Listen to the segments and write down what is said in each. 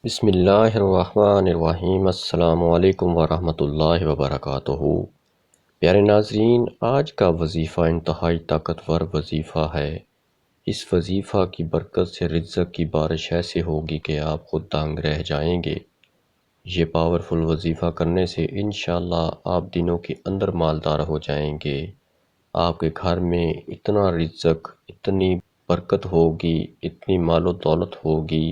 بسم اللہ الرحمن الرحیم۔ السلام علیکم ورحمۃ اللہ وبرکاتہ۔ پیارے ناظرین، آج کا وظیفہ انتہائی طاقتور وظیفہ ہے۔ اس وظیفہ کی برکت سے رزق کی بارش ایسے ہوگی کہ آپ خود دنگ رہ جائیں گے۔ یہ پاورفل وظیفہ کرنے سے انشاءاللہ آپ دنوں کے اندر مالدار ہو جائیں گے۔ آپ کے گھر میں اتنا رزق، اتنی برکت ہوگی، اتنی مال و دولت ہوگی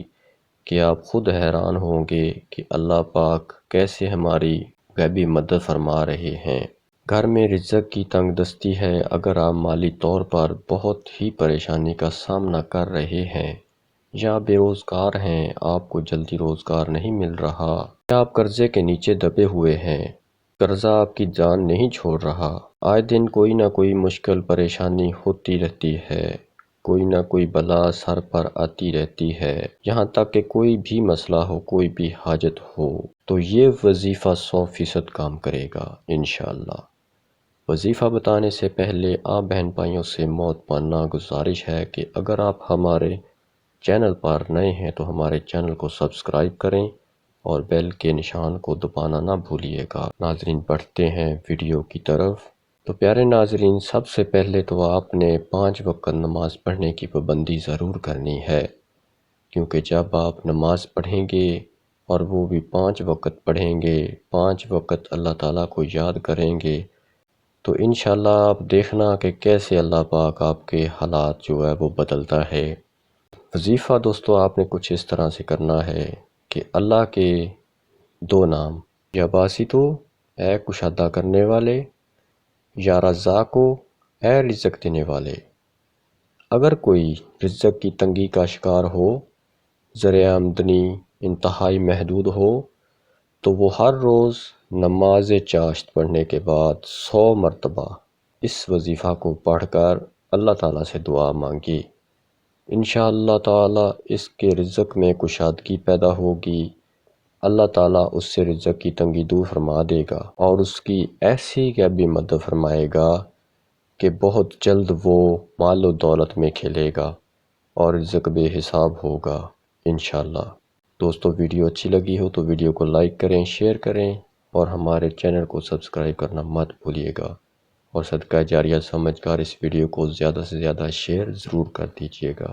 کہ آپ خود حیران ہوں گے کہ اللہ پاک کیسے ہماری غیبی مدد فرما رہے ہیں۔ گھر میں رزق کی تنگ دستی ہے، اگر آپ مالی طور پر بہت ہی پریشانی کا سامنا کر رہے ہیں، یا بے روزگار ہیں، آپ کو جلدی روزگار نہیں مل رہا، یا آپ قرضے کے نیچے دبے ہوئے ہیں، قرضہ آپ کی جان نہیں چھوڑ رہا، آئے دن کوئی نہ کوئی مشکل پریشانی ہوتی رہتی ہے، کوئی نہ کوئی بلا سر پر آتی رہتی ہے، یہاں تک کہ کوئی بھی مسئلہ ہو، کوئی بھی حاجت ہو، تو یہ وظیفہ 100% کام کرے گا انشاءاللہ۔ وظیفہ بتانے سے پہلے آپ بہن بھائیوں سے موت پانا گزارش ہے کہ اگر آپ ہمارے چینل پر نئے ہیں تو ہمارے چینل کو سبسکرائب کریں اور بیل کے نشان کو دبانا نہ بھولیے گا۔ ناظرین، بڑھتے ہیں ویڈیو کی طرف۔ تو پیارے ناظرین، سب سے پہلے تو آپ نے 5 وقت نماز پڑھنے کی پابندی ضرور کرنی ہے، کیونکہ جب آپ نماز پڑھیں گے اور وہ بھی 5 وقت پڑھیں گے، 5 وقت اللہ تعالیٰ کو یاد کریں گے، تو انشاءاللہ آپ دیکھنا کہ کیسے اللہ پاک آپ کے حالات جو ہے وہ بدلتا ہے۔ وظیفہ دوستو آپ نے کچھ اس طرح سے کرنا ہے کہ اللہ کے 2 نام، یا باسطو اے کشادہ کرنے والے، یا رزاقو اے رزق دینے والے۔ اگر کوئی رزق کی تنگی کا شکار ہو، ذریعہ آمدنی انتہائی محدود ہو، تو وہ ہر روز نماز چاشت پڑھنے کے بعد 100 مرتبہ اس وظیفہ کو پڑھ کر اللہ تعالیٰ سے دعا مانگی۔ انشاءاللہ تعالیٰ اس کے رزق میں کشادگی پیدا ہوگی، اللہ تعالیٰ اس سے رزق کی تنگی دور فرما دے گا اور اس کی ایسی غیبی مدد فرمائے گا کہ بہت جلد وہ مال و دولت میں کھلے گا اور رزق بے حساب ہوگا انشاءاللہ۔ دوستو، ویڈیو اچھی لگی ہو تو ویڈیو کو لائک کریں، شیئر کریں اور ہمارے چینل کو سبسکرائب کرنا مت بھولیے گا، اور صدقہ جاریہ سمجھ کر اس ویڈیو کو زیادہ سے زیادہ شیئر ضرور کر دیجیے گا۔